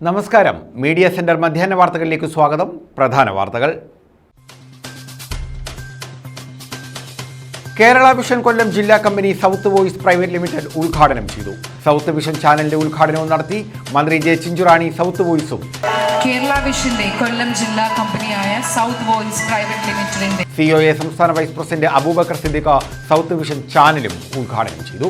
നമസ്കാരം. Media centre മധ്യാഹ്ന വാർത്തകളിലേക്ക് സ്വാഗതം. പ്രധാന വാർത്തകൾ. കേരള വിഷൻ കൊല്ലം ജില്ലാ company south voice private limited ഉദ്ഘാടനം ചെയ്തു. സൗത്ത് വിഷൻ ചാനലിന്റെ ഉദ്ഘാടനവും നടത്തി മന്ത്രി ജെ ചിഞ്ചുറാണി. സൗത്ത് വോയിസും കേരള വിഷന്റെ കൊല്ലം ജില്ലാ കമ്പനിയായ സൗത്ത് വോയിസ് പ്രൈവറ്റ് ലിമിറ്റഡിന്റെ സിഒഎ സംസ്ഥാന vice president Abubakar Siddique south vision ചാനലും ഉദ്ഘാടനം ചെയ്തു.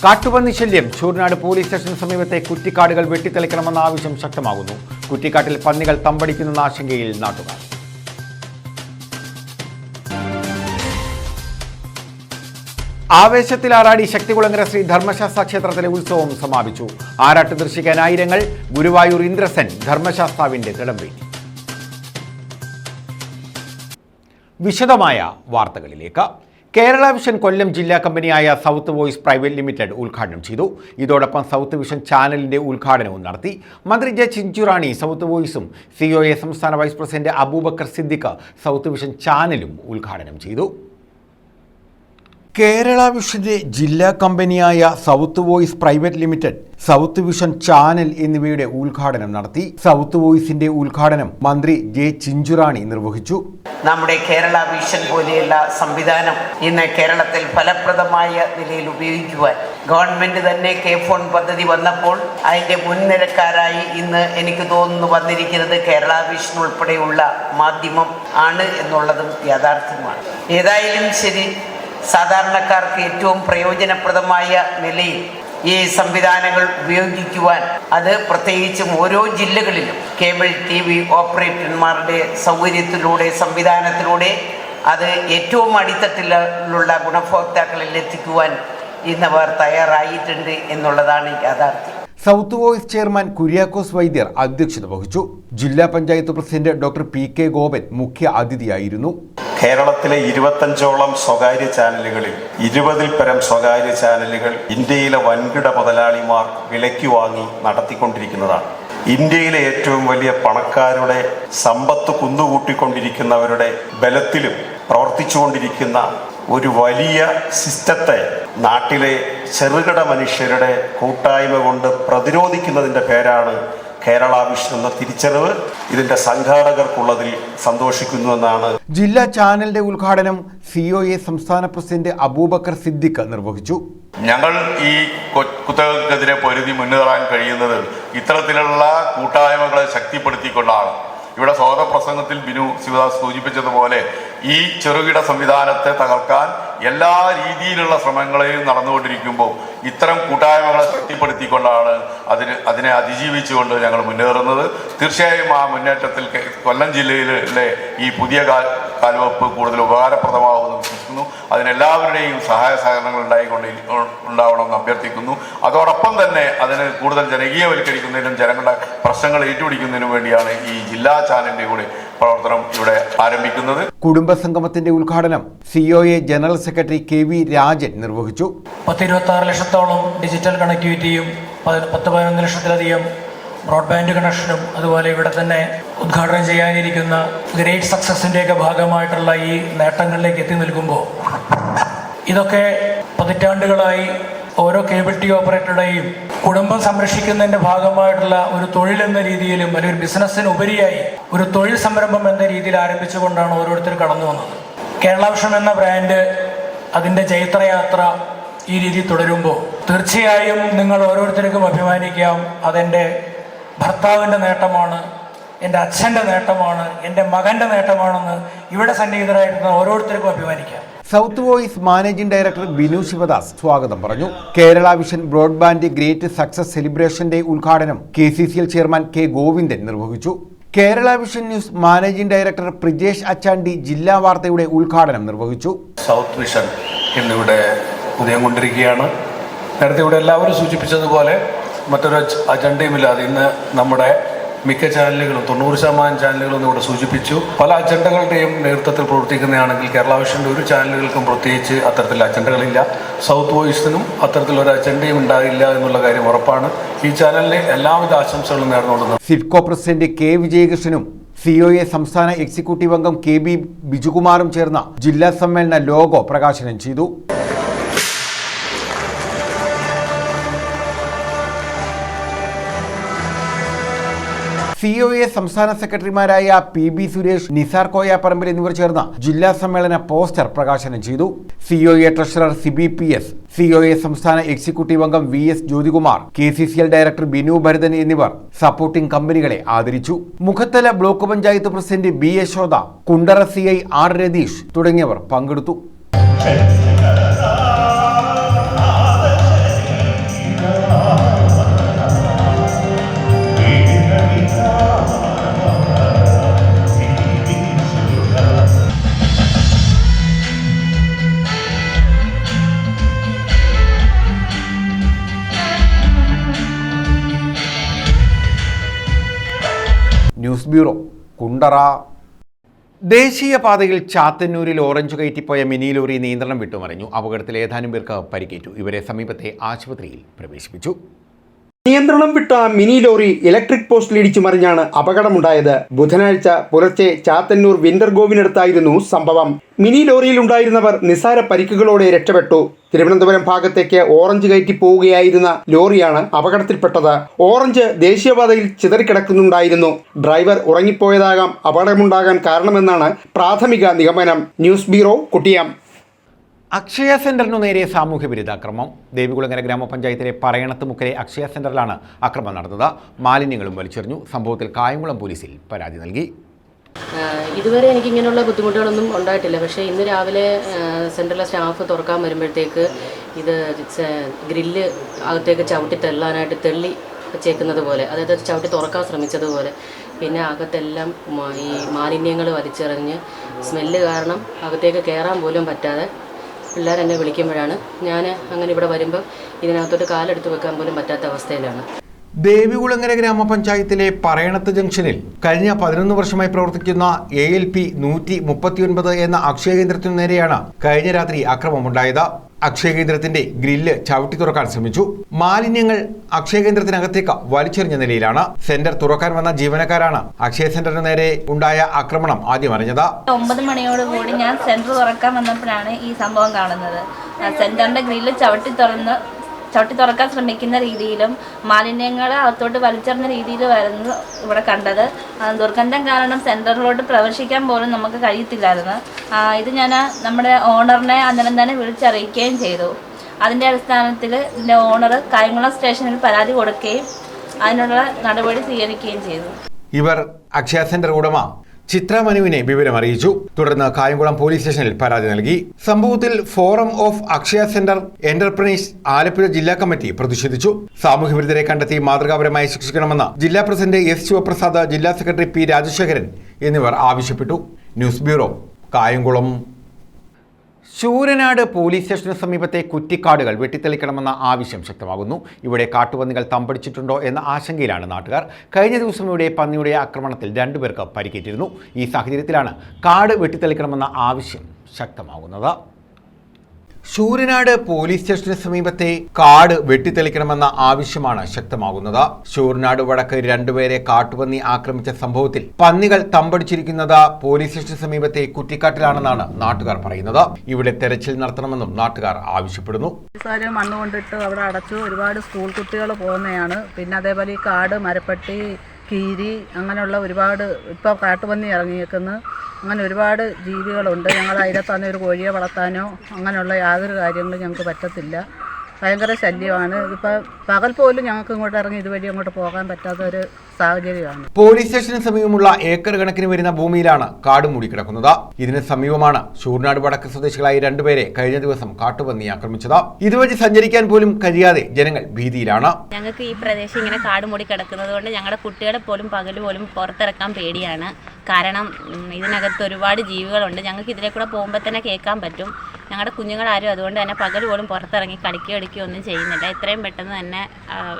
കാട്ടുപന്നി ശല്യം. ചൂർനാട് പോലീസ് സ്റ്റേഷന് സമീപത്തെ കുറ്റിക്കാടുകൾ വെട്ടിത്തെളിക്കണമെന്ന ആവശ്യം ശക്തമാകുന്നു. കുറ്റിക്കാട്ടിൽ പന്നികൾ തമ്പടിക്കുന്ന ആശങ്കയിൽ നാട്ടുകാർ. ആവേശത്തിലാറാടി ശക്തികുളങ്ങര ശ്രീ ധർമ്മശാസ്ത്ര ക്ഷേത്രത്തിലെ ഉത്സവം സമാപിച്ചു. ആറാട്ട് ദർശിക്കാൻ ആയിരങ്ങൾ. ഗുരുവായൂർ ഇന്ദ്രസൻ ധർമ്മശാസ്താവിന്റെ തിടമ്പേറ്റി. വിശദമായ വാർത്തകളിലേക്ക്. കേരള വിഷൻ കൊല്ലം ജില്ലാ കമ്പനിയായ സൗത്ത് വോയിസ് പ്രൈവറ്റ് ലിമിറ്റഡ് ഉദ്ഘാടനം ചെയ്തു. ഇതോടൊപ്പം സൗത്ത് വിഷൻ ചാനലിന്റെ ഉദ്ഘാടനവും നടത്തി മന്ത്രി ജെ ചിഞ്ചുറാണി. സൗത്ത് വോയിസും സിഒഎ സംസ്ഥാന vice president Abubakar Siddique south vision ചാനലും ഉദ്ഘാടനം ചെയ്തു. കേരള വിഷന്റെ ജില്ലാ കമ്പനിയായ south voice private limited, south vision channel എന്നിവയുടെ ഉദ്ഘാടനം നടത്തി. സൗത്ത് വോയിസിന്റെ ഉദ്ഘാടനം മന്ത്രി ജെ ചിഞ്ചുറാണി നിർവഹിച്ചു. നമ്മുടെ കേരള വിഷൻ പോലെയുള്ള സംവിധാനം ഇന്ന് കേരളത്തിൽ ഫലപ്രദമായ നിലയിൽ ഉപയോഗിക്കുവാൻ ഗവൺമെന്റ് തന്നെ K-Phone പദ്ധതി വന്നപ്പോൾ അതിന്റെ മുൻനിരക്കാരായി ഇന്ന് എനിക്ക് തോന്നുന്നു വന്നിരിക്കുന്നത് കേരള വിഷൻ ഉൾപ്പെടെയുള്ള മാധ്യമം ആണ് എന്നുള്ളതും യാഥാർത്ഥ്യമാണ്. ഏതായാലും ശരി, സാധാരണക്കാർക്ക് ഏറ്റവും പ്രയോജനപ്രദമായ നിലയിൽ ഈ സംവിധാനങ്ങൾ ഉപയോഗിക്കുവാൻ, അത് പ്രത്യേകിച്ചും ഓരോ ജില്ലകളിലും കേബിൾ TV ഓപ്പറേറ്റർമാരുടെ സൗകര്യത്തിലൂടെ, സംവിധാനത്തിലൂടെ അത് ഏറ്റവും അടിത്തട്ടിലുള്ള ഗുണഭോക്താക്കളിൽ എത്തിക്കുവാൻ ഇന്നവർ തയ്യാറായിട്ടുണ്ട് എന്നുള്ളതാണ് യാഥാർത്ഥ്യം. സൗത്ത് വോയിസ് ചെയർമാൻ കുര്യാക്കോസ് വൈദ്യർ അധ്യക്ഷത വഹിച്ചു. ജില്ലാ panchayat president doctor PK Gopan മുഖ്യ അതിഥിയായിരുന്നു. കേരളത്തിലെ 25ഓളം സ്വകാര്യ ചാനലുകളിൽ 20-ൽ പരം സ്വകാര്യ ചാനലുകൾ ഇന്ത്യയിലെ വൻകിട മുതലാളിമാർ വിലയ്ക്ക് വാങ്ങി നടത്തിക്കൊണ്ടിരിക്കുന്നതാണ്. ഇന്ത്യയിലെ ഏറ്റവും വലിയ പണക്കാരുടെ സമ്പത്ത് കുന്നുകൂട്ടിക്കൊണ്ടിരിക്കുന്നവരുടെ ബലത്തിലും പ്രവർത്തിച്ചുകൊണ്ടിരിക്കുന്ന ഒരു വലിയ സിസ്റ്റത്തെ നാട്ടിലെ ചെറുകിട മനുഷ്യരുടെ കൂട്ടായ്മ കൊണ്ട് പ്രതിരോധിക്കുന്നതിൻ്റെ പേരാണ് കേരള വിഷൻ എന്ന തിരിച്ചറിവ്. ഇതിന്റെ സംഘാടകർക്കുള്ളതിൽ സന്തോഷിക്കുന്നുവെന്നാണ്. ജില്ലാ ചാനലിന്റെ ഉദ്ഘാടനം സിഒഎ സംസ്ഥാന പ്രസിഡന്റ് അബൂബക്കർ സിദ്ദിഖ് നിർവഹിച്ചു. ഞങ്ങൾ ഈ കുത്തകൾക്കെതിരെ പൊരുതി മുന്നേറാൻ കഴിയുന്നത് ഇത്തരത്തിലുള്ള കൂട്ടായ്മകളെ ശക്തിപ്പെടുത്തിക്കൊണ്ടാണ്. ഇവിടെ സ്വാഗത പ്രസംഗത്തിൽ ബിനു ശിവദാസ് സൂചിപ്പിച്ചതുപോലെ ഈ ചെറുകിട സംവിധാനത്തെ തകർക്കാൻ എല്ലാ രീതിയിലുള്ള ശ്രമങ്ങളെയും നടന്നുകൊണ്ടിരിക്കുമ്പോൾ ഇത്തരം കൂട്ടായ്മകളെ ശക്തിപ്പെടുത്തിക്കൊണ്ടാണ് അതിനെ അതിജീവിച്ചുകൊണ്ട് ഞങ്ങൾ മുന്നേറുന്നത്. തീർച്ചയായും ആ മുന്നേറ്റത്തിൽ കൊല്ലം ജില്ലയിലെ ഈ പുതിയ കാൽവെപ്പ് കൂടുതൽ ഉപകാരപ്രദമാകുമെന്ന് വിശ്വസിക്കുന്നു. അതിനെല്ലാവരുടെയും സഹായ സഹകരണങ്ങൾ ഉണ്ടാവണമെന്ന് അഭ്യർത്ഥിക്കുന്നു. അതോടൊപ്പം തന്നെ അതിന് കൂടുതൽ ജനകീയവൽക്കരിക്കുന്നതിനും ജനങ്ങളുടെ പ്രശ്നങ്ങൾ ഏറ്റുപിടിക്കുന്നതിനും വേണ്ടിയാണ് ഈ ജില്ലാ ചാനലിന്റെ കൂടെ പ്രവർത്തനം ഇവിടെ ആരംഭിക്കുന്നത്. കുടുംബസംഗമത്തിന്റെ ഉദ്ഘാടനം COA general secretary KV Rajan നിർവഹിച്ചു. 26 ലക്ഷത്തോളം ഡിജിറ്റൽ കണക്ടിവിറ്റിയും 11 ലക്ഷത്തിലധികം ബ്രോഡ്ബാൻഡ് കണക്ഷനും അതുപോലെ ഇവിടെ തന്നെ ഉദ്ഘാടനം ചെയ്യാനിരിക്കുന്ന ഗ്രേറ്റ് സക്സസിൻ്റെയൊക്കെ ഭാഗമായിട്ടുള്ള ഈ നേട്ടങ്ങളിലേക്ക് എത്തി നിൽക്കുമ്പോൾ ഇതൊക്കെ പതിറ്റാണ്ടുകളായി ഓരോ കേബിൾ TV ഓപ്പറേറ്ററുടെയും കുടുംബം സംരക്ഷിക്കുന്നതിൻ്റെ ഭാഗമായിട്ടുള്ള ഒരു തൊഴിലെന്ന രീതിയിലും അല്ലെങ്കിൽ ഒരു ബിസിനസ്സിന് ഉപരിയായി ഒരു തൊഴിൽ സംരംഭം എന്ന രീതിയിൽ ആരംഭിച്ചുകൊണ്ടാണ് ഓരോരുത്തർ കടന്നു വന്നത്. കേരള വിഷൻ എന്ന ബ്രാൻഡ് അതിൻ്റെ ചൈത്രയാത്ര ഈ രീതിയിൽ തുടരുമ്പോൾ തീർച്ചയായും നിങ്ങൾ ഓരോരുത്തർക്കും അഭിമാനിക്കാം. അതെൻ്റെ ഭർത്താവിൻ്റെ നേട്ടമാണ്, എൻ്റെ അച്ഛൻ്റെ നേട്ടമാണ്, എൻ്റെ മകൻ്റെ നേട്ടമാണെന്ന് ഇവിടെ സന്നിഹിതരായിരുന്ന ഓരോരുത്തർക്കും അഭിമാനിക്കാം. South Voice managing director Binu Sivadas സ്വാഗതം പറഞ്ഞു. Kerala Vision broadband great success സെലിബ്രേഷന്റെ ഉദ്ഘാടനം KCCL ചെയർമാൻ K ഗോവിന്ദൻ നിർവഹിച്ചു. Kerala Vision news managing director Prijesh Achandi ജില്ലാ വാർത്തയുടെ ഉദ്ഘാടനം നിർവഹിച്ചു. സൗത്ത് വിഷൻ ഇന്നിവിടെ ഉദയം കൊണ്ടിരിക്കുകയാണ്. നേരത്തെ ഇവിടെ എല്ലാവരും സൂചിപ്പിച്ചതുപോലെ മറ്റൊരു അജണ്ടയുമില്ലാതെ ഇന്ന് നമ്മുടെ മിക്ക ചാനലുകളും 90% ചാനലുകളും ഇവിടെ സൂചിപ്പിച്ചു. പല അജണ്ടകളുടെയും നേതൃത്വത്തിൽ പ്രവർത്തിക്കുന്നതാണെങ്കിൽ കേരള വിഷൻ്റെ ഒരു ചാനലുകൾക്കും പ്രത്യേകിച്ച് അത്തരത്തിലുള്ള അജണ്ടകളില്ല. സൗത്ത് വോയിസിനും അത്തരത്തിലൊരു അജണ്ടയും ഉണ്ടാകില്ല എന്നുള്ള കാര്യം ഉറപ്പാണ്. ഈ ചാനലിന് എല്ലാവിധ ആശംസകളും നേർന്നുകൊള്ളുന്നു. സിഡ്കോ പ്രസിഡന്റ് K വിജയകൃഷ്ണനും COA സംസ്ഥാന എക്സിക്യൂട്ടീവ് അംഗം KB ബിജുകുമാറും ചേർന്ന ജില്ലാ സമ്മേളന ലോഗോ പ്രകാശനം ചെയ്തു. COA സംസ്ഥാന സെക്രട്ടറിമാരായ PB സുരേഷ്, നിസാർ കോയാപ്പറമ്പിൽ എന്നിവർ ചേർന്ന ജില്ലാ സമ്മേളന പോസ്റ്റർ പ്രകാശനം ചെയ്തു. COA treasurer Sibi PS, COA സംസ്ഥാന എക്സിക്യൂട്ടീവ് അംഗം VS Jyothikumar, KCCL director Binu Bharathan എന്നിവർ സപ്പോർട്ടിംഗ് കമ്പനികളെ ആദരിച്ചു. Mukhathala block panchayat president B Yashoda, Kundara CI R Ratheesh തുടങ്ങിയവർ പങ്കെടുത്തു. News bureau, Kundara. ദേശീയപാതയിൽ ചാത്തന്നൂരിൽ ഓറഞ്ച് കയറ്റിപ്പോയ മിനി ലോറി നിയന്ത്രണം വിട്ടുമറിഞ്ഞു. അപകടത്തിൽ ഏതാനും പേർക്ക് പരിക്കേറ്റു. ഇവരെ സമീപത്തെ ആശുപത്രിയിൽ പ്രവേശിപ്പിച്ചു. നിയന്ത്രണം വിട്ട മിനി ലോറി ഇലക്ട്രിക് പോസ്റ്റിൽ ഇടിച്ചു മറിഞ്ഞാണ് അപകടമുണ്ടായത്. ബുധനാഴ്ച പുലർച്ചെ ചാത്തന്നൂർ വിന്റർഗോവിനടുത്തായിരുന്നു സംഭവം. മിനി ലോറിയിൽ ഉണ്ടായിരുന്നവർ നിസ്സാര പരിക്കുകളോടെ രക്ഷപ്പെട്ടു. തിരുവനന്തപുരം ഭാഗത്തേക്ക് ഓറഞ്ച് കയറ്റി പോവുകയായിരുന്ന ലോറിയാണ് അപകടത്തിൽപ്പെട്ടത്. ഓറഞ്ച് ദേശീയപാതയിൽ ചിതറിക്കിടക്കുന്നുണ്ടായിരുന്നു. ഡ്രൈവർ ഉറങ്ങിപ്പോയതാകാം അപകടമുണ്ടാകാൻ കാരണമെന്നാണ് പ്രാഥമിക നിഗമനം. News bureau, കുട്ടിയം. അക്ഷയ സെന്ററിനു നേരെ സാമൂഹ്യ വിരുദ്ധാക്രമം. ദേവികുളങ്ങര ഗ്രാമപഞ്ചായത്തിലെ പറയണത്ത് മുക്കരെ അക്ഷയ സെന്ററിലാണ് അക്രമം നടന്നത്. മാലിന്യങ്ങളും വലിച്ചെറിഞ്ഞു. സംഭവത്തിൽ കായംകുളം പോലീസിൽ പരാതി നൽകി. ഇതുവരെ എനിക്ക് ഇങ്ങനെയുള്ള ബുദ്ധിമുട്ടുകളൊന്നും ഉണ്ടായിട്ടില്ല. പക്ഷേ ഇന്ന് രാവിലെ സെൻറ്ററിലെ സ്റ്റാഫ് തുറക്കാൻ വരുമ്പോഴത്തേക്ക് ഇത് ഗ്രില്ല് അകത്തേക്ക് ചവിട്ടി തള്ളാനായിട്ട് തെള്ളി വെച്ചേക്കുന്നത് പോലെ, അതായത് ചവിട്ടി തുറക്കാൻ ശ്രമിച്ചതുപോലെ, പിന്നെ അകത്തെല്ലാം ഈ മാലിന്യങ്ങൾ വലിച്ചെറിഞ്ഞ് സ്മെല്ല് കാരണം അകത്തേക്ക് കയറാൻ പോലും പറ്റാതെ പിള്ളേരെന്നെ വിളിക്കുമ്പോഴാണ് ഞാൻ അങ്ങനെ ഇവിടെ വരുമ്പോൾ ഇതിനകത്തോട്ട് കാലെടുത്ത് വെക്കാൻ പോലും പറ്റാത്ത അവസ്ഥയിലാണ്. ദേവികുളങ്ങര ഗ്രാമപഞ്ചായത്തിലെ പറയണത്ത് ജംഗ്ഷനിൽ കഴിഞ്ഞ 11 വർഷമായി പ്രവർത്തിക്കുന്ന ALP 139 എന്ന അക്ഷയ കേന്ദ്രത്തിനു നേരെയാണ് കഴിഞ്ഞ രാത്രി അക്രമമുണ്ടായത്. അക്ഷയ കേന്ദ്രത്തിന്റെ ഗ്രില്ല് ചവിട്ടി തുറക്കാൻ ശ്രമിച്ചു. മാലിന്യങ്ങൾ അക്ഷയ കേന്ദ്രത്തിനകത്തേക്ക് വലിച്ചെറിഞ്ഞ നിലയിലാണ്. സെന്റർ തുറക്കാൻ വന്ന ജീവനക്കാരാണ് അക്ഷയ സെന്ററിന് നേരെ ഉണ്ടായ ആക്രമണം ആദ്യം അറിഞ്ഞത്. 9 മണിയോടുകൂടി ഞാൻ സെന്റർ തുറക്കാൻ വന്നപ്പോഴാണ് ഈ സംഭവം കാണുന്നത്. സെന്ററിന്റെ ഗ്രില്ല് ചവിട്ടി തുറക്കാൻ ശ്രമിക്കുന്ന രീതിയിലും മാലിന്യങ്ങൾ അകത്തോട്ട് വലിച്ചെറിഞ്ഞ രീതിയിലുമായിരുന്നു ഇവിടെ കണ്ടത്. ദുർഗന്ധം കാരണം സെൻറ്ററിലോട്ട് പ്രവേശിക്കാൻ പോലും നമുക്ക് കഴിയത്തില്ലായിരുന്നു. ഇത് ഞാൻ നമ്മുടെ ഓണറിനെ അന്നേരം തന്നെ വിളിച്ചറിയിക്കുകയും ചെയ്തു. അതിൻ്റെ അടിസ്ഥാനത്തിൽ ഇതിൻ്റെ ഓണർ കായംകുളം സ്റ്റേഷനിൽ പരാതി കൊടുക്കുകയും അതിനുള്ള നടപടി സ്വീകരിക്കുകയും ചെയ്തു. ഇവർ അക്ഷയ സെന്റർ ഉടമ ചിത്ര മനുവിനെ വിവരം അറിയിച്ചു. തുടർന്ന് കായംകുളം പോലീസ് സ്റ്റേഷനിൽ പരാതി നൽകി. സംഭവത്തിൽ forum of Akshaya centre enterprise Alappuzha ജില്ലാ കമ്മിറ്റി പ്രതിഷേധിച്ചു. സാമൂഹ്യവിരുദ്ധരെ കണ്ടെത്തി മാതൃകാപരമായി ശിക്ഷിക്കണമെന്ന് ജില്ലാ പ്രസിഡന്റ് S ശിവപ്രസാദ്, ജില്ലാ സെക്രട്ടറി P രാജശേഖരൻ എന്നിവർ ആവശ്യപ്പെട്ടു. News bureau, Kayamkulam. Sooranad police സ്റ്റേഷന് സമീപത്തെ കുറ്റിക്കാടുകൾ വെട്ടിത്തെളിക്കണമെന്ന ആവശ്യം ശക്തമാകുന്നു. ഇവിടെ കാട്ടുപന്നികൾ തമ്പടിച്ചിട്ടുണ്ടോ എന്ന ആശങ്കയിലാണ് നാട്ടുകാർ. കഴിഞ്ഞ ദിവസം ഇവിടെ പന്നിയുടെ ആക്രമണത്തിൽ 2 പേർക്ക് പരിക്കേറ്റിരുന്നു. ഈ സാഹചര്യത്തിലാണ് കാട് വെട്ടിത്തെളിക്കണമെന്ന ആവശ്യം ശക്തമാകുന്നത്. ശൂരനാട് പോലീസ് സ്റ്റേഷന് സമീപത്തെ കാട് വെട്ടിത്തെളിക്കണമെന്ന ആവശ്യമാണ് ശക്തമാകുന്നത്. ശൂരനാട് വടക്ക് 2 പേരെ കാട്ടുപന്നി ആക്രമിച്ച സംഭവത്തിൽ പന്നികൾ തമ്പടിച്ചിരിക്കുന്നത് പോലീസ് സ്റ്റേഷന് സമീപത്തെ കുറ്റിക്കാട്ടിലാണെന്നാണ് നാട്ടുകാർ പറയുന്നത്. ഇവിടെ തെരച്ചിൽ നടത്തണമെന്നും നാട്ടുകാർ ആവശ്യപ്പെടുന്നു. മണ്ണ് കൊണ്ടിട്ട് അവിടെ അടച്ചു. ഒരുപാട് സ്കൂൾ കുട്ടികൾ പോകുന്നതാണ്. പിന്നെ അതേപോലെ ഈ കാട്, മരപ്പട്ടി, കീരി, അങ്ങനെയുള്ള ഒരുപാട് ഇപ്പോൾ കാട്ടുപന്നി ഇറങ്ങിയേക്കുന്നു. അങ്ങനെ ഒരുപാട് ജീവികളുണ്ട്. ഞങ്ങൾ അതിനെ തന്നെ ഒരു കോഴിയെ വളർത്താനോ അങ്ങനെയുള്ള യാതൊരു കാര്യങ്ങളും ഞങ്ങൾക്ക് പറ്റത്തില്ല. ഭയങ്കര ശല്യമാണ്. ഇപ്പോൾ പകൽ പോലും ഞങ്ങൾക്ക് ഇങ്ങോട്ട് ഇറങ്ങി ഇതുവഴി അങ്ങോട്ട് പോകാൻ പറ്റാത്ത ഒരു സാഹചര്യമാണ്. പോലീസ് സ്റ്റേഷന് സമീപമുള്ള ഏക്കർ കണക്കിന് വരുന്ന ഭൂമിയിലാണ് കാട് മൂടിക്കിടക്കുന്നത്. ഇതിന് സമീപമാണ് ശൂരനാട് വടക്ക് സ്വദേശികളായ 2 പേരെ കഴിഞ്ഞ ദിവസം കാട്ടുപന്നി ആക്രമിച്ചത്. ഇതുവഴി സഞ്ചരിക്കാൻ പോലും കഴിയാതെ ജനങ്ങൾ ഭീതിയിലാണ്. ഞങ്ങൾക്ക് ഈ പ്രദേശം ഇങ്ങനെ കാട് മൂടി കിടക്കുന്നത് കൊണ്ട് ഞങ്ങളുടെ കുട്ടികളെ പോലും പകൽ പോലും പുറത്തിറക്കാൻ പേടിയാണ്. കാരണം ഇതിനകത്ത് ഒരുപാട് ജീവികളുണ്ട്. ഞങ്ങൾക്ക് ഇതിലെ കൂടെ പോകുമ്പോൾ തന്നെ കേൾക്കാൻ പറ്റും. ഞങ്ങളുടെ കുഞ്ഞുങ്ങളാരും അതുകൊണ്ട് തന്നെ പകൽ പോലും പുറത്തിറങ്ങി കളിക്കുകയോ ഒന്നും ചെയ്യുന്നില്ല. എത്രയും പെട്ടെന്ന് തന്നെ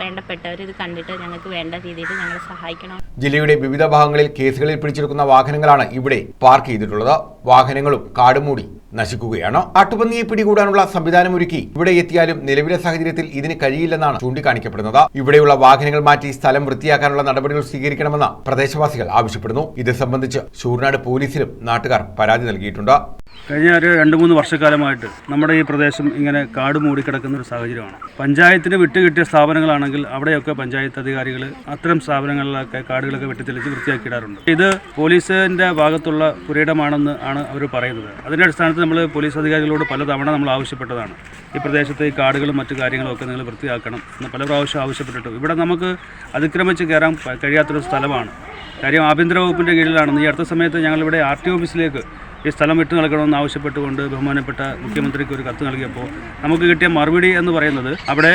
വേണ്ടപ്പെട്ടവർ ഇത് കണ്ടിട്ട് ഞങ്ങൾക്ക് വേണ്ട രീതിയിൽ ഞങ്ങളെ സഹായിക്കണം. ജില്ലയുടെ വിവിധ ഭാഗങ്ങളിൽ കേസുകളിൽ പിടിച്ചെടുക്കുന്ന വാഹനങ്ങളാണ് ഇവിടെ പാർക്ക് ചെയ്തിട്ടുള്ളത്. വാഹനങ്ങളും കാടുമൂടി നശിക്കുകയാണ്. കാട്ടുപന്നിയെ പിടികൂടാനുള്ള സംവിധാനമൊരുക്കി ഇവിടെ എത്തിയാലും നിലവിലെ സാഹചര്യത്തിൽ ഇതിന് കഴിയില്ലെന്നാണ് ചൂണ്ടിക്കാണിക്കപ്പെടുന്നത്. ഇവിടെയുള്ള വാഹനങ്ങൾ മാറ്റി സ്ഥലം വൃത്തിയാക്കാനുള്ള നടപടികൾ സ്വീകരിക്കണമെന്ന് പ്രദേശവാസികൾ ആവശ്യപ്പെടുന്നു. ഇത് സംബന്ധിച്ച് ശൂർനാട് പോലീസിലും നാട്ടുകാർ പരാതി നൽകിയിട്ടുണ്ട്. കഴിഞ്ഞ ഒരു 2-3 വർഷക്കാലമായിട്ട് നമ്മുടെ ഈ പ്രദേശം ഇങ്ങനെ കാട് മൂടിക്കിടക്കുന്ന ഒരു സാഹചര്യമാണ്. പഞ്ചായത്തിന് വിട്ടുകിട്ടിയ സ്ഥാപനങ്ങളാണെങ്കിൽ അവിടെയൊക്കെ പഞ്ചായത്ത് അധികാരികൾ അത്തരം സ്ഥാപനങ്ങളിലൊക്കെ കാടുകളൊക്കെ വെട്ടിത്തെളിച്ച് വൃത്തിയാക്കിയിടാറുണ്ട്. ഇത് പോലീസിൻ്റെ ഭാഗത്തുള്ള പുരയിടമാണെന്ന് ആണ് അവർ പറയുന്നത്. അതിൻ്റെ അടിസ്ഥാനത്തിൽ നമ്മൾ പോലീസ് അധികാരികളോട് പലതവണ നമ്മൾ ആവശ്യപ്പെട്ടതാണ്. ഈ പ്രദേശത്തെ ഈ കാടുകളും മറ്റു കാര്യങ്ങളും ഒക്കെ നിങ്ങൾ വൃത്തിയാക്കണം എന്ന് പല പ്രാവശ്യം ആവശ്യപ്പെട്ടിട്ടും ഇവിടെ നമുക്ക് അതിക്രമിച്ച് കയറാൻ കഴിയാത്തൊരു സ്ഥലമാണ്. കാര്യം ആഭ്യന്തര വകുപ്പിൻ്റെ കീഴിലാണെന്ന്. ഈ അടുത്ത സമയത്ത് ഞങ്ങളിവിടെ RT ഓഫീസിലേക്ക് ഈ സ്ഥലം വിട്ടു നൽകണമെന്ന് ആവശ്യപ്പെട്ടുകൊണ്ട് ബഹുമാനപ്പെട്ട മുഖ്യമന്ത്രിക്ക് ഒരു കത്ത് നൽകിയപ്പോൾ നമുക്ക് കിട്ടിയ മറുപടി എന്ന് പറയുന്നത് അവിടെ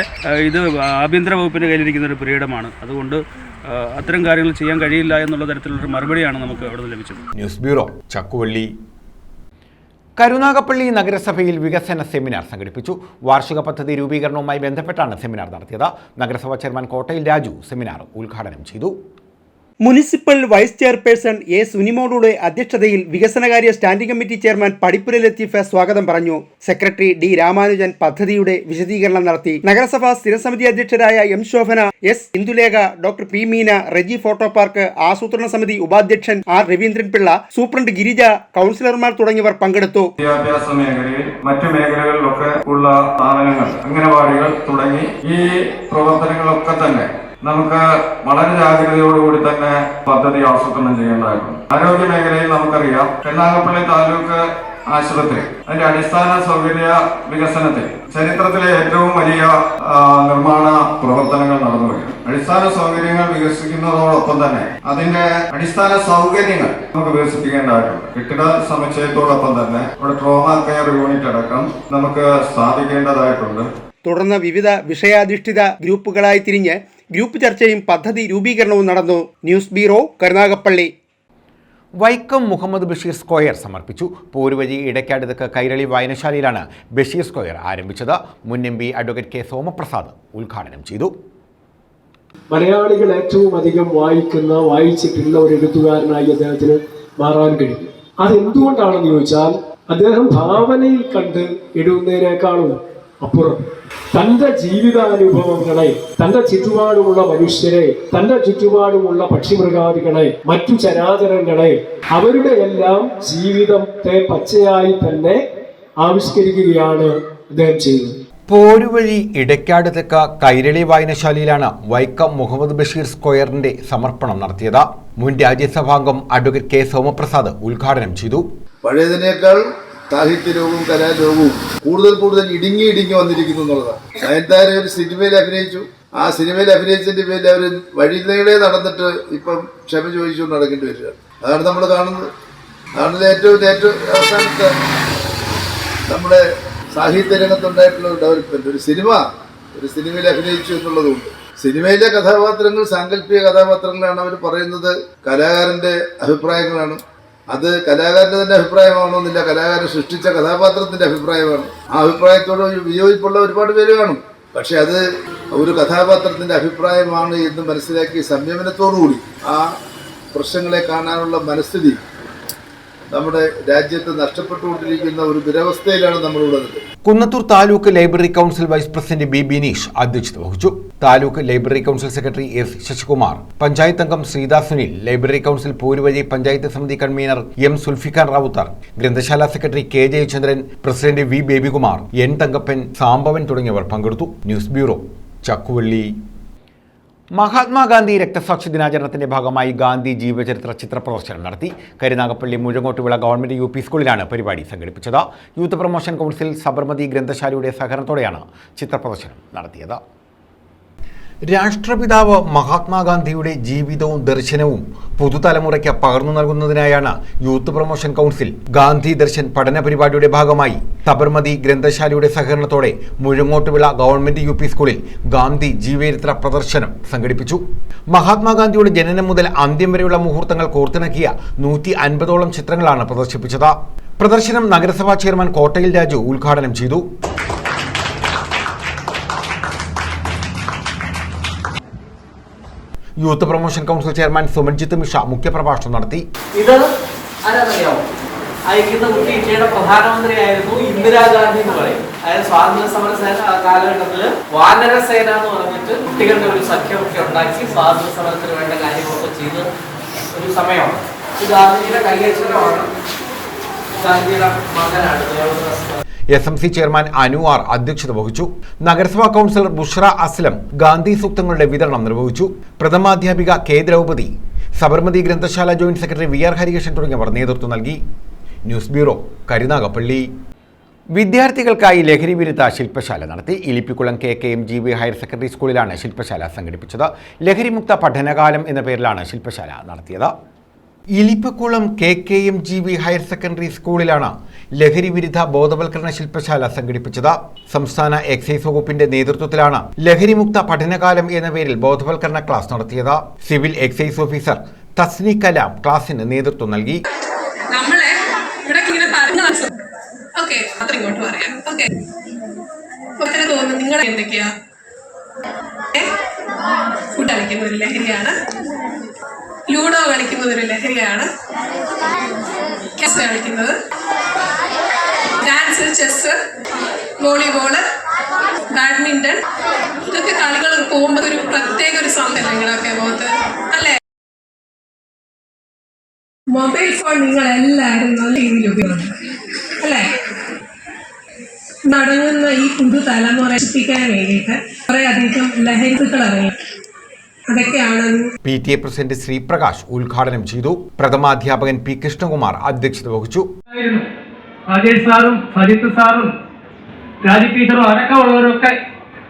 ഇത് ആഭ്യന്തര വകുപ്പിൻ്റെ കയ്യിലിരിക്കുന്ന ഒരു പുരയിടമാണ്, അതുകൊണ്ട് അത്തരം കാര്യങ്ങൾ ചെയ്യാൻ കഴിയില്ല എന്നുള്ള തരത്തിലുള്ളൊരു മറുപടിയാണ് നമുക്ക് അവിടെ ലഭിച്ചത്. News bureau, Chakkuvalli. കരുനാഗപ്പള്ളി നഗരസഭയിൽ വികസന സെമിനാർ സംഘടിപ്പിച്ചു. വാർഷിക പദ്ധതി രൂപീകരണവുമായി ബന്ധപ്പെട്ടാണ് സെമിനാർ നടത്തിയത്. നഗരസഭാ ചെയർമാൻ കോട്ടയിൽ രാജു സെമിനാർ ഉദ്ഘാടനം ചെയ്തു. Municipal vice chairperson A. സുനിമോളുടെ അധ്യക്ഷതയിൽ വികസനകാര്യ standing committee chairman Padippura Latheef സ്വാഗതം പറഞ്ഞു. Secretary D. രാമാനുജൻ പദ്ധതിയുടെ വിശദീകരണം നടത്തി. നഗരസഭാ സ്ഥിരസമിതി അധ്യക്ഷരായ M. Shobhana, S. Indulekha, doctor P. Meena, Reji photo park ആസൂത്രണ സമിതി ഉപാധ്യക്ഷൻ R. രവീന്ദ്രൻ പിള്ള, സൂപ്രണ്ട് ഗിരിജ, കൗൺസിലർമാർ തുടങ്ങിയവർ പങ്കെടുത്തു. വിദ്യാഭ്യാസ മേഖലയിൽ മറ്റു മേഖലകളിലൊക്കെ ഉള്ള സ്ഥാപനങ്ങൾ, അംഗനവാടികൾ തുടങ്ങി ഈ പ്രവർത്തനങ്ങളൊക്കെ തന്നെ നമുക്ക് വളരെ ജാഗ്രതയോടുകൂടി തന്നെ പദ്ധതി ആസൂത്രണം ചെയ്യേണ്ടതായിട്ടുണ്ട്. ആരോഗ്യ മേഖലയിൽ നമുക്കറിയാം, കരുനാഗപ്പള്ളി താലൂക്ക് ആശുപത്രി അതിന്റെ അടിസ്ഥാന സൗകര്യ വികസനത്തിൽ ചരിത്രത്തിലെ ഏറ്റവും വലിയ നിർമ്മാണ പ്രവർത്തനങ്ങൾ നടന്നു വരികയാണ്. അടിസ്ഥാന സൗകര്യങ്ങൾ വികസിക്കുന്നതോടൊപ്പം തന്നെ അതിന്റെ അടിസ്ഥാന സൗകര്യങ്ങൾ നമുക്ക് വികസിപ്പിക്കേണ്ടതായിട്ടുണ്ട്. കെട്ടിട സമുച്ചയത്തോടൊപ്പം തന്നെ ഇവിടെ ട്രോമ കെയർ യൂണിറ്റ് അടക്കം നമുക്ക് സ്ഥാപിക്കേണ്ടതായിട്ടുണ്ട്. തുടർന്ന് വിവിധ വിഷയാധിഷ്ഠിത ഗ്രൂപ്പുകളായി തിരിഞ്ഞ് ഗ്രൂപ്പ് ചർച്ചയും പദ്ധതി രൂപീകരണവും നടന്നു. News bureau, Karunagappally. Vaikom Muhammad Basheer square സമർപ്പിച്ചു. പോരുവഴി ഇടയ്ക്കാടുതക്ക് കൈരളി വായനശാലയിലാണ് ബഷീർ സ്ക്വയർ ആരംഭിച്ചത്. മുൻ MP അഡ്വക്കേറ്റ് K. സോമപ്രസാദ് ഉദ്ഘാടനം ചെയ്തു. മലയാളികൾ ഏറ്റവും അധികം വായിച്ചിട്ടുള്ള ഒരു എഴുത്തുകാരനായി അദ്ദേഹത്തിന് മാറാൻ കഴിഞ്ഞു. അതെന്തുകൊണ്ടാണെന്ന് ചോദിച്ചാൽ അദ്ദേഹം ഭാവനയിൽ കണ്ട് എഴുതുന്നതിനേക്കാളും അപ്പുറം തന്റെ ജീവിതാനുഭവങ്ങളെ, തന്റെ ചുറ്റുപാടുമുള്ള മനുഷ്യരെ, തന്റെ ചുറ്റുപാടുമുള്ള പക്ഷിമൃഗാദികളെ, മറ്റു ചരാചരങ്ങളെ, അവരുടെ എല്ലാം ജീവിതത്തെ പച്ചയായി തന്നെ ആവിഷ്കരിക്കുകയാണ് അദ്ദേഹം ചെയ്തത്. പോരുവഴി ഇടയ്ക്കാടുതക്ക് കൈരളി വായനശാലയിലാണ് വൈക്കം മുഹമ്മദ് ബഷീർ സ്ക്വയറിന്റെ സമർപ്പണം നടത്തിയത്. മുൻ രാജ്യസഭാംഗം അഡ്വക്കേറ്റ് K. സോമപ്രസാദ് ഉദ്ഘാടനം ചെയ്തു. പഴയതിനേക്കാൾ സാഹിത്യലോകവും കലാലോകവും കൂടുതൽ ഇടുങ്ങി വന്നിരിക്കുന്നു എന്നുള്ളതാണ്. നയൻതാര ഒരു സിനിമയിൽ അഭിനയിച്ചു. ആ സിനിമയിൽ അഭിനയിച്ചതിന്റെ പേരിൽ അവർ വഴിനീളെ നടന്നിട്ട് ഇപ്പം ക്ഷമ ചോദിച്ചു നടക്കേണ്ടി വരിക. അതാണ് നമ്മൾ കാണുന്നത്. അതാണ് ഏറ്റവും അവസാനത്തെ നമ്മുടെ സാഹിത്യ രംഗത്തുണ്ടായിട്ടുള്ള ഡെവലപ്മെന്റ്. ഒരു സിനിമയിൽ അഭിനയിച്ചു എന്നുള്ളതുകൊണ്ട് സിനിമയിലെ കഥാപാത്രങ്ങൾ സാങ്കല്പിക കഥാപാത്രങ്ങളാണ്. അവർ പറയുന്നത് കലാകാരന്റെ അഭിപ്രായങ്ങളാണ്. അത് കലാകാരന്റെ തന്നെ അഭിപ്രായമാണെന്നില്ല, കലാകാരൻ സൃഷ്ടിച്ച കഥാപാത്രത്തിന്റെ അഭിപ്രായമാണ്. ആ അഭിപ്രായത്തോട് വിയോജിപ്പുള്ള ഒരുപാട് പേര് കാണും. പക്ഷെ അത് ഒരു കഥാപാത്രത്തിന്റെ അഭിപ്രായമാണ് എന്ന് മനസ്സിലാക്കി സംയമനത്തോടുകൂടി ആ പ്രശ്നങ്ങളെ കാണാനുള്ള മനസ്ഥിതി നമ്മുടെ രാജ്യത്ത് നഷ്ടപ്പെട്ടുകൊണ്ടിരിക്കുന്ന ഒരു ദുരവസ്ഥയിലാണ് നമ്മളുള്ളത്. Kunnathur taluk library council vice president B. Bineesh അധ്യക്ഷത വഹിച്ചു. Taluk library council secretary S. Sasikumar, panchayat അംഗം ശ്രീദാ സുനിൽ, ലൈബ്രറി കൗൺസിൽ പോരുവഴി പഞ്ചായത്ത് സമിതി കൺവീനർ M. സുൽഫിഖാൻ റാവുത്തർ, ഗ്രന്ഥശാല secretary K. Jayachandran, president V. Babykumar, N. Thankappan, Sambavan തുടങ്ങിയവർ പങ്കെടുത്തു. News bureau, Chakkuvalli. മഹാത്മാഗാന്ധി രക്തസാക്ഷി ദിനാചരണത്തിന്റെ ഭാഗമായി ഗാന്ധി ജീവചരിത്ര ചിത്ര പ്രദർശനം നടത്തി. കരുനാഗപ്പള്ളി മുഴങ്ങോട്ടുവിള ഗവൺമെന്റ് UP സ്കൂളിലാണ് പരിപാടി സംഘടിപ്പിച്ചത്. യൂത്ത് പ്രൊമോഷൻ കൗൺസിൽ സബർമതി ഗ്രന്ഥശാലയുടെ സഹകരണത്തോടെയാണ് ചിത്ര പ്രദർശനം നടത്തിയത്. രാഷ്ട്രപിതാവ് മഹാത്മാഗാന്ധിയുടെ ജീവിതവും ദർശനവും പുതുതലമുറയ്ക്ക് പകർന്നു നൽകുന്നതിനായാണ് youth promotion council Gandhi Darshan പഠന പരിപാടിയുടെ ഭാഗമായി സബർമതി ഗ്രന്ഥശാലയുടെ സഹകരണത്തോടെ മുഴങ്ങോട്ടുവിള ഗവൺമെന്റ് UP സ്കൂളിൽ ഗാന്ധി ജീവചരിത്ര പ്രദർശനം സംഘടിപ്പിച്ചു. മഹാത്മാഗാന്ധിയുടെ ജനനം മുതൽ അന്ത്യം വരെയുള്ള മുഹൂർത്തങ്ങൾ കോർത്തിണക്കിയ 150ഓളം ചിത്രങ്ങളാണ് പ്രദർശിപ്പിച്ചത്. പ്രദർശനം നഗരസഭാ ചെയർമാൻ കോട്ടയിൽ രാജു ഉദ്ഘാടനം ചെയ്തു. Youth promotion council chairman Sumanjith Misha മുഖ്യപ്രഭാഷണം നടത്തി. ഇത് ആരാന്നറിയാമോ? അയക്കുന്ന കുട്ടി ഇന്ത്യയുടെ പ്രധാനമന്ത്രിയായിരുന്നു ഇന്ദിരാഗാന്ധി എന്ന് പറയും. അതായത് സ്വാതന്ത്ര്യ സമര സേന കാലഘട്ടത്തിൽ വാനരസേന എന്ന് പറഞ്ഞിട്ട് കുട്ടികളുടെ ഒരു സഖ്യമൊക്കെ ഉണ്ടാക്കി സ്വാതന്ത്ര്യ സമരത്തിന് വേണ്ട കാര്യങ്ങളൊക്കെ ചെയ്ത് ഒരു സമയമാണ്. ഗാന്ധിജിയുടെ കൈയക്ഷരമാണ്. ഗാന്ധിജിയുടെ മകനാണ് ദേവദാസ്. SMC ചെയർമാൻ അനുവാർ അധ്യക്ഷത വഹിച്ചു. നഗരസഭാ കൗൺസിലർ ബുഷ്ര അസ്ലം ഗാന്ധി സൂക്തങ്ങളുടെ വിതരണം നിർവഹിച്ചു. പ്രഥമാധ്യാപിക കെ ദ്രൗപതി, സബർമതി ഗ്രന്ഥശാല ജോയിന്റ് സെക്രട്ടറി VR ഹരികൃഷ്ണൻ തുടങ്ങിയവർ നേതൃത്വം നൽകി. News bureau, Karunagappally. വിദ്യാർത്ഥികൾക്കായി ലഹരി വിരുദ്ധ ശില്പശാല നടത്തി. ഇലിപ്പിക്കുളം KKMGB ഹയർ സെക്കൻഡറി സ്കൂളിലാണ് ശില്പശാല സംഘടിപ്പിച്ചത്. ലഹരിമുക്ത പഠനകാലം എന്ന പേരിലാണ് ശില്പശാല നടത്തിയത്. ഇലിപ്പക്കുളം KKMGB ഹയർ സെക്കൻഡറി സ്കൂളിലാണ് ലഹരി വിരുദ്ധ ബോധവൽക്കരണ ശില്പശാല സംഘടിപ്പിച്ചത്. സംസ്ഥാന എക്സൈസ് വകുപ്പിന്റെ നേതൃത്വത്തിലാണ് ലഹരിമുക്ത പഠനകാലം എന്ന പേരിൽ ബോധവൽക്കരണ ക്ലാസ് നടത്തിയത്. Civil excise officer Tasni Kalam ക്ലാസിന് നേതൃത്വം നൽകി. ഫുഡ് കളിക്കുന്ന ഒരു ലഹരിയാണ്, ലൂഡോ കളിക്കുന്നത് ഒരു ലഹരിയാണ്, ചെസ് കളിക്കുന്നത്, ഡാൻസ്, ചെസ്, വോളിബോള്, ബാഡ്മിന്റൺ, ഇതൊക്കെ കളികൾ പോകുമ്പോൾ ഒരു പ്രത്യേക ഒരു സമയം നിങ്ങളൊക്കെ മുഖത്ത് അല്ലേ. മൊബൈൽ ഫോൺ നിങ്ങൾ എല്ലാവരും നല്ല രീതിയിൽ ഉപയോഗിക്കണം അല്ലേ. നടങ്ങുന്ന ഈ പുതുതലമുറ രക്ഷിക്കാൻ വേണ്ടിയിട്ട് കുറെ അധികം ലഹരികൾ ഇറങ്ങി. അതൊക്കെയാണ് PTA പ്രസിഡന്റ് ശ്രീപ്രകാശ് ഉദ്ഘാടനം ചെയ്തു. പ്രഥമാധ്യാപകൻ P കൃഷ്ണകുമാർ അധ്യക്ഷത വഹിച്ചു. രാജേഷ് സാറും സജിത്ത് സാറും രാജി ടീച്ചറും അടക്കമുള്ളവരൊക്കെ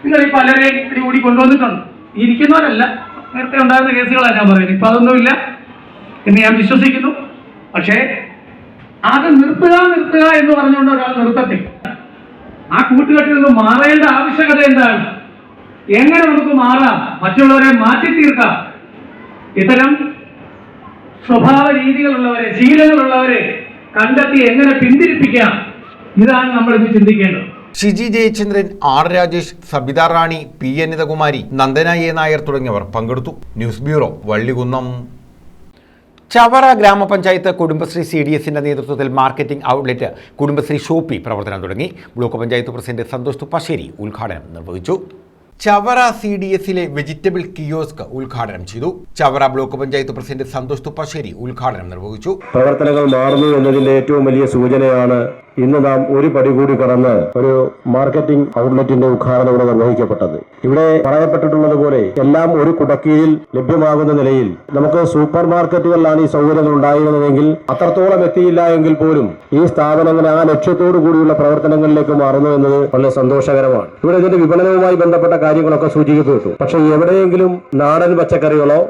നിങ്ങൾ ഈ പലരെയും കൂടി കൊണ്ടുവന്നിട്ടുണ്ട്. ഇരിക്കുന്നവരല്ല, നേരത്തെ ഉണ്ടായിരുന്ന കേസുകളാണ് ഞാൻ പറയുന്നത്. ഇപ്പൊ അതൊന്നുമില്ല എന്ന് ഞാൻ വിശ്വസിക്കുന്നു. പക്ഷേ അത് നിർത്തുക എന്ന് പറഞ്ഞുകൊണ്ട് ഒരാൾ നിർത്തത്തില്ല. ആ കൂട്ടുകെട്ടിൽ നിന്ന് മാറേണ്ട ആവശ്യകത എന്താണ്? എങ്ങനെ നമുക്ക് മാറാം? മറ്റുള്ളവരെ മാറ്റി തീർക്കാം. ഇത്തരം സ്വഭാവ രീതികളുള്ളവരെ, ശീലങ്ങളുള്ളവരെ കണ്ടെത്തി എങ്ങനെ പിന്തിരിപ്പിക്കാം? ഇതാണ് നമ്മൾ ഇന്ന് ചിന്തിക്കേണ്ടത്. Shiji Jayachandran, R Rajesh, Sabitha Rani, P Anithakumari, Nandana A Nair തുടങ്ങിയവർ പങ്കെടുത്തു. News bureau, Vallikunnam. ചവറ ഗ്രാമപഞ്ചായത്ത് കുടുംബശ്രീ CDSന്റെ നേതൃത്വത്തിൽ മാർക്കറ്റിംഗ് ഔട്ട്ലെറ്റ് കുടുംബശ്രീ ഷോപ്പി പ്രവർത്തനം തുടങ്ങി. ബ്ലോക്ക് പഞ്ചായത്ത് പ്രസിഡന്റ് സന്തോഷ് തുപ്പാശ്ശേരി ഉദ്ഘാടനം നിർവഹിച്ചു. ചവറ CDSലെ വെജിറ്റബിൾ കിയോസ്ക് ഉദ്ഘാടനം ചെയ്തു. ചവറ ബ്ലോക്ക് പഞ്ചായത്ത് പ്രസിഡന്റ് സന്തോഷ് തുപ്പാശ്ശേരി ഉദ്ഘാടനം നിർവഹിച്ചു. പ്രവർത്തനങ്ങൾ മാറുന്നു എന്നതിന്റെ ഏറ്റവും വലിയ സൂചനയാണ് ഇന്ന് നാം ഒരു പടി കൂടി കടന്ന് ഒരു മാർക്കറ്റിംഗ് ഔട്ട്ലെറ്റിന്റെ ഉദ്ഘാടനം ഇവിടെ നിർവഹിക്കപ്പെട്ടത്. ഇവിടെ പറയപ്പെട്ടിട്ടുള്ളത് പോലെ എല്ലാം ഒരു കുടക്കീഴിൽ ലഭ്യമാകുന്ന നിലയിൽ നമുക്ക് സൂപ്പർ മാർക്കറ്റുകളിലാണ് ഈ സൗകര്യങ്ങൾ ഉണ്ടായിരുന്നതെങ്കിൽ അത്രത്തോളം എത്തിയില്ല എങ്കിൽ പോലും ഈ സ്ഥാപനങ്ങൾ ആ ലക്ഷ്യത്തോടു കൂടിയുള്ള പ്രവർത്തനങ്ങളിലേക്ക് മാറുന്നു എന്നത് വളരെ സന്തോഷകരമാണ്. ഇവിടെ ഇതിന്റെ വിപണനവുമായി ബന്ധപ്പെട്ട കാര്യങ്ങളൊക്കെ സൂചിക്കപ്പെട്ടു. പക്ഷേ എവിടെയെങ്കിലും നാടൻ പച്ചക്കറികളോ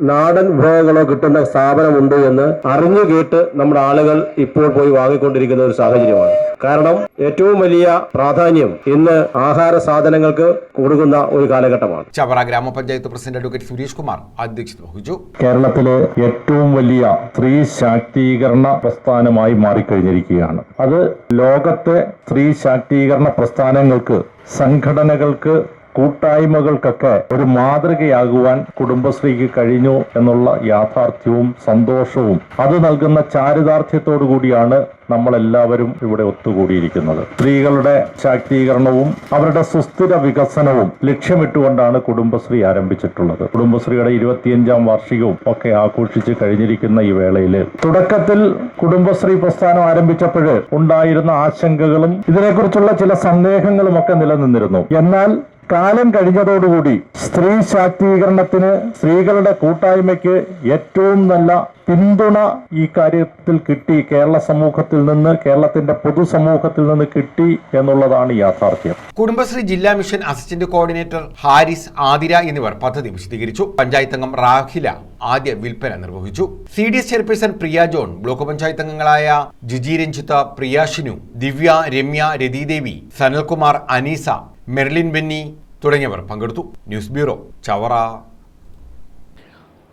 നാടൻ വിഭവങ്ങളോ കിട്ടുന്ന സ്ഥാപനമുണ്ട് എന്ന് അറിഞ്ഞു കേട്ട് നമ്മുടെ ആളുകൾ ഇപ്പോൾ പോയി വാങ്ങിക്കൊണ്ടിരിക്കുന്ന ഒരു സാഹചര്യമാണ്. കാരണം ഏറ്റവും വലിയ പ്രാധാന്യം ഇന്ന് ആഹാര സാധനങ്ങൾക്ക് കൊടുക്കുന്ന ഒരു കാലഘട്ടമാണ്. ചവറ ഗ്രാമപഞ്ചായത്ത് പ്രസിഡന്റ് അഡ്വക്കേറ്റ് സുരേഷ് കുമാർ അധ്യക്ഷത വഹിച്ചു. കേരളത്തിലെ ഏറ്റവും വലിയ സ്ത്രീ ശാക്തീകരണ പ്രസ്ഥാനമായി മാറിക്കഴിഞ്ഞിരിക്കുകയാണ്. അത് ലോകത്തെ സ്ത്രീ ശാക്തീകരണ പ്രസ്ഥാനങ്ങൾക്ക്, സംഘടനകൾക്ക്, കൂട്ടായ്മകൾക്കൊക്കെ ഒരു മാതൃകയാകുവാൻ കുടുംബശ്രീക്ക് കഴിഞ്ഞു എന്നുള്ള യാഥാർത്ഥ്യവും സന്തോഷവും അത് നൽകുന്ന ചാരിതാർത്ഥ്യത്തോടു കൂടിയാണ് നമ്മളെല്ലാവരും ഇവിടെ ഒത്തുകൂടിയിരിക്കുന്നത്. സ്ത്രീകളുടെ ശാക്തീകരണവും അവരുടെ സുസ്ഥിര വികസനവും ലക്ഷ്യമിട്ടുകൊണ്ടാണ് കുടുംബശ്രീ ആരംഭിച്ചിട്ടുള്ളത്. കുടുംബശ്രീയുടെ 25ാം വാർഷികവും ഒക്കെ ആഘോഷിച്ച് കഴിഞ്ഞിരിക്കുന്ന ഈ വേളയിൽ തുടക്കത്തിൽ കുടുംബശ്രീ പ്രസ്ഥാനം ആരംഭിച്ചപ്പോൾ ഉണ്ടായിരുന്ന ആശങ്കകളും ഇതിനെക്കുറിച്ചുള്ള ചില സന്ദേഹങ്ങളും ഒക്കെ നിലനിന്നിരുന്നു. എന്നാൽ കാലം കഴിഞ്ഞതോടുകൂടി സ്ത്രീ ശാക്തീകരണത്തിന്, സ്ത്രീകളുടെ കൂട്ടായ്മയ്ക്ക് ഏറ്റവും നല്ല പിന്തുണ ഈ കാര്യത്തിൽ കിട്ടി. കേരള സമൂഹത്തിൽ നിന്ന്, കേരളത്തിന്റെ പൊതുസമൂഹത്തിൽ നിന്ന് കിട്ടി എന്നുള്ളതാണ് യാഥാർത്ഥ്യം. കുടുംബശ്രീ ജില്ലാ mission assistant coordinator Haris, Athira എന്നിവർ പദ്ധതി വിശദീകരിച്ചു. പഞ്ചായത്ത് അംഗം റാഹില ആദ്യ വിൽപ്പന നിർവഹിച്ചു. CDS chairperson Priya John, block panchayat അംഗങ്ങളായ ജിജി രഞ്ജിത്ത്, പ്രിയാഷിനു, ദിവ്യ, രമ്യ, രതിദേവി, സനൽകുമാർ, അനീസ, മെർലിൻ ബെന്നി തുടങ്ങിയവർ പങ്കെടുത്തു. News bureau, Chavara.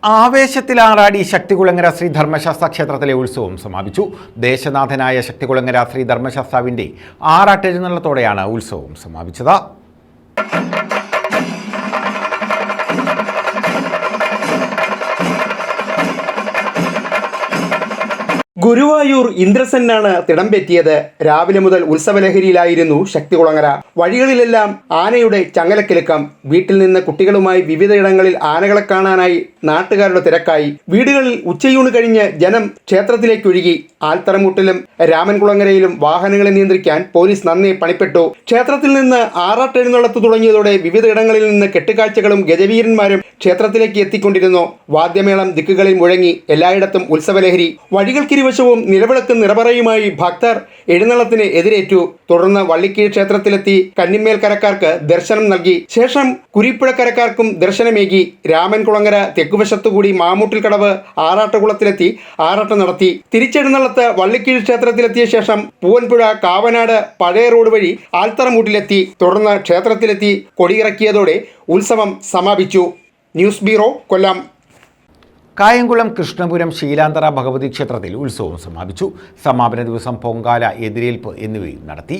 ആവേശത്തിലാറാടി ശക്തികുളങ്ങര ശ്രീ ധർമ്മശാസ്ത്ര ക്ഷേത്രത്തിലെ ഉത്സവം സമാപിച്ചു. ദേശനാഥനായ ശക്തികുളങ്ങര ശ്രീ ധർമ്മശാസ്താവിന്റെ ആറാട്ടെഴുന്നള്ളത്തോടെയാണ് ഉത്സവം സമാപിച്ചത്. ഗുരുവായൂർ ഇന്ദ്രസെന്നാണ് തിടമ്പെറ്റിയത്. രാവിലെ മുതൽ ഉത്സവലഹരിയിലായിരുന്നു ശക്തികുളങ്ങര. വഴികളിലെല്ലാം ആനയുടെ ചങ്ങലക്കിലുക്കം. വീട്ടിൽ നിന്ന് കുട്ടികളുമായി വിവിധയിടങ്ങളിൽ ആനകളെ കാണാനായി നാട്ടുകാരുടെ തിരക്കായി. വീടുകളിൽ ഉച്ചയൂണ് കഴിഞ്ഞ് ജനം ക്ഷേത്രത്തിലേക്കൊഴുകി. ആൽത്തറമൂട്ടിലും രാമൻകുളങ്ങരയിലും വാഹനങ്ങളെ നിയന്ത്രിക്കാൻ പോലീസ് നന്നേ പണിപ്പെട്ടു. ക്ഷേത്രത്തിൽ നിന്ന് ആറാട്ടെഴുന്നള്ളത്ത് തുടങ്ങിയതോടെ വിവിധയിടങ്ങളിൽ നിന്ന് കെട്ടുകാഴ്ചകളും ഗജവീരന്മാരും ക്ഷേത്രത്തിലേക്ക് എത്തിക്കൊണ്ടിരുന്നു. വാദ്യമേളം ദിക്കുകളിൽ മുഴങ്ങി. എല്ലായിടത്തും ഉത്സവലഹരി. വഴികൾക്കിരുവശവും നിലവിളക്ക് നിറപറയുമായി ഭക്തർ എഴുന്നള്ളത്തിന് എതിരേറ്റു. തുടർന്ന് വള്ളിക്കീഴ് ക്ഷേത്രത്തിലെത്തി കന്നിമേൽക്കരക്കാർക്ക് ദർശനം നൽകി. ശേഷം കുരിപ്പുഴക്കരക്കാർക്കും ദർശനമേകി. രാമൻകുളങ്ങര തെക്കുവശത്തുകൂടി മാമൂട്ടിൽക്കടവ് ആറാട്ടുകുളത്തിലെത്തി ആറാട്ട് നടത്തി. തിരിച്ചെഴുന്നള്ളത്ത് വള്ളിക്കീഴ് ക്ഷേത്രത്തിലെത്തിയ ശേഷം പൂവൻപുഴ കാവനാട് പഴയ റോഡ് വഴി ആൽത്തറമൂട്ടിലെത്തി. തുടർന്ന് ക്ഷേത്രത്തിലെത്തി കൊടിയിറക്കിയതോടെ ഉത്സവം സമാപിച്ചു. ന്യൂസ് ബ്യൂറോ, കൊല്ലം. കായംകുളം കൃഷ്ണപുരം ശീലാന്തറ ഭഗവതി ക്ഷേത്രത്തിൽ ഉത്സവം സമാപിച്ചു. സമാപന ദിവസം പൊങ്കാല, എതിരേൽപ്പ് എന്നിവയും നടത്തി.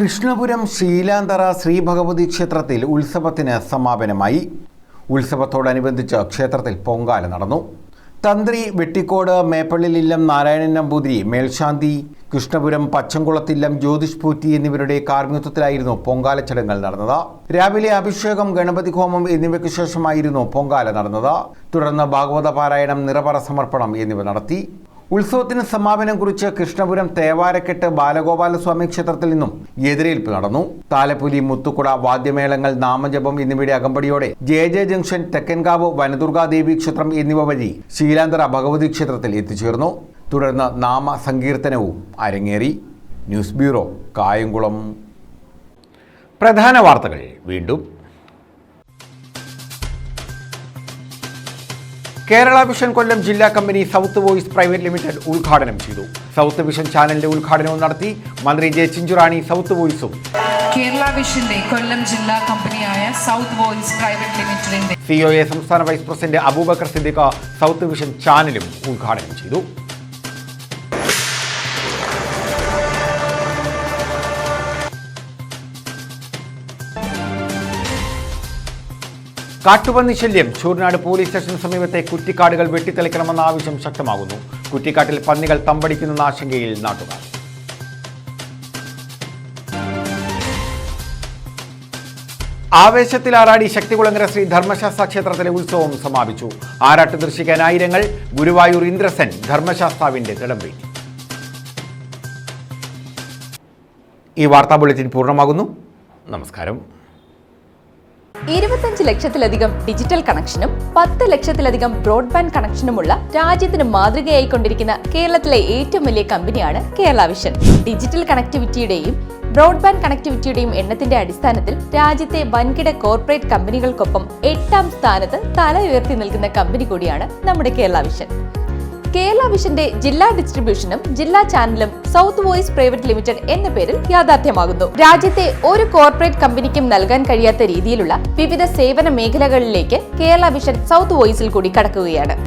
കൃഷ്ണപുരം ശീലാന്തറ ശ്രീ ഭഗവതി ക്ഷേത്രത്തിൽ ഉത്സവത്തിന് സമാപനമായി. ഉത്സവത്തോടനുബന്ധിച്ച് ക്ഷേത്രത്തിൽ പൊങ്കാല നടന്നു. തന്ത്രി വെട്ടിക്കോട് മേപ്പള്ളിലില്ലം നാരായണൻ നമ്പൂതിരി, മേൽശാന്തി കൃഷ്ണപുരം പച്ചംകുളത്തില്ലം ജ്യോതിഷ് പൂറ്റി എന്നിവരുടെ കാർമ്മികത്വത്തിലായിരുന്നു പൊങ്കാല ചടങ്ങുകൾ നടന്നത്. രാവിലെ അഭിഷേകം, ഗണപതി ഹോമം എന്നിവയ്ക്ക് ശേഷമായിരുന്നു പൊങ്കാല നടന്നത്. തുടർന്ന് ഭാഗവത പാരായണം, നിറപറ സമർപ്പണം എന്നിവ നടത്തി. ഉത്സവത്തിന് സമാപനം കുറിച്ച് കൃഷ്ണപുരം തേവാരക്കെട്ട് ബാലഗോപാലസ്വാമി ക്ഷേത്രത്തിൽ നിന്നും എതിരേൽപ്പ് നടന്നു. താലപ്പൊലി, മുത്തുക്കുട, വാദ്യമേളങ്ങൾ, നാമജപം എന്നിവയുടെ അകമ്പടിയോടെ ജെ ജംഗ്ഷൻ, തെക്കൻകാവ് വനദുർഗാദേവി ക്ഷേത്രം എന്നിവ വഴി ശീലാന്തറ ഭഗവതി ക്ഷേത്രത്തിൽ എത്തിച്ചേർന്നു. തുടർന്ന് നാമ സങ്കീർത്തനവും അരങ്ങേറി. News bureau, Kayamkulam. പ്രധാന വാർത്തകൾ വീണ്ടും. കേരള വിഷൻ കൊല്ലം ജില്ലാ company south voice private limited ഉദ്ഘാടനം ചെയ്തു. സൗത്ത് വിഷൻ ചാനലിന്റെ ഉദ്ഘാടനവും നടത്തി മന്ത്രി ജെ ചിഞ്ചുറാണി. സൗത്ത് വോയിസും കേരള വിഷന്റെ കൊല്ലം ജില്ലാ കമ്പനിയായ സൗത്ത് വോയിസ് പ്രൈവറ്റ് ലിമിറ്റഡിന്റെ COA സംസ്ഥാന vice president Abubakar Siddique south vision ചാനലും ഉദ്ഘാടനം ചെയ്തു. കാട്ടുപന്നി ശല്യം. ചൂർനാട് പോലീസ് സ്റ്റേഷന് സമീപത്തെ കുറ്റിക്കാടുകൾ വെട്ടിത്തെളിക്കണമെന്ന ആവശ്യം ശക്തമാകുന്നു. കുറ്റിക്കാട്ടിൽ പന്നികൾ തമ്പടിക്കുന്ന ആശങ്കയിൽ നാട്ടുകാർ. ആവേശത്തിലാറാടി ശക്തികുളങ്ങര ശ്രീ ധർമ്മശാസ്ത്ര ക്ഷേത്രത്തിലെ ഉത്സവം സമാപിച്ചു. ആറാട്ട് ദർശിക്കാൻ ആയിരങ്ങൾ. ഗുരുവായൂർ ഇന്ദ്രസെൻ ധർമ്മശാസ്താവിന്റെ തിടമ്പേറ്റി. ഈ വാർത്താ ബുള്ളറ്റിൻ പൂർണ്ണമാകുന്നു. നമസ്കാരം. 25 ലക്ഷത്തിലധികം ഡിജിറ്റൽ കണക്ഷനും 10 ലക്ഷത്തിലധികം ബ്രോഡ്ബാൻഡ് കണക്ഷനുമുള്ള രാജ്യത്തിന് മാതൃകയായിക്കൊണ്ടിരിക്കുന്ന കേരളത്തിലെ ഏറ്റവും വലിയ കമ്പനിയാണ് കേരള വിഷൻ. ഡിജിറ്റൽ കണക്ടിവിറ്റിയുടെയും ബ്രോഡ്ബാൻഡ് കണക്ടിവിറ്റിയുടെയും എണ്ണത്തിന്റെ അടിസ്ഥാനത്തിൽ രാജ്യത്തെ വൻകിട കോർപ്പറേറ്റ് കമ്പനികൾക്കൊപ്പം 8ാം സ്ഥാനത്ത് തല ഉയർത്തി നിൽക്കുന്ന കമ്പനി കൂടിയാണ് നമ്മുടെ കേരള വിഷൻ. കേരള വിഷന്റെ ജില്ലാ ഡിസ്ട്രിബ്യൂഷനും ജില്ലാ ചാനലും സൗത്ത് വോയിസ് പ്രൈവറ്റ് ലിമിറ്റഡ് എന്ന പേരിൽ യാഥാർത്ഥ്യമാകുന്നു. രാജ്യത്തെ ഒരു കോർപ്പറേറ്റ് കമ്പനിക്കും നൽകാൻ കഴിയാത്ത രീതിയിലുള്ള വിവിധ സേവന മേഖലകളിലേക്ക് കേരള വിഷൻ സൗത്ത് വോയിസിൽ കൂടി കടക്കുകയാണ്.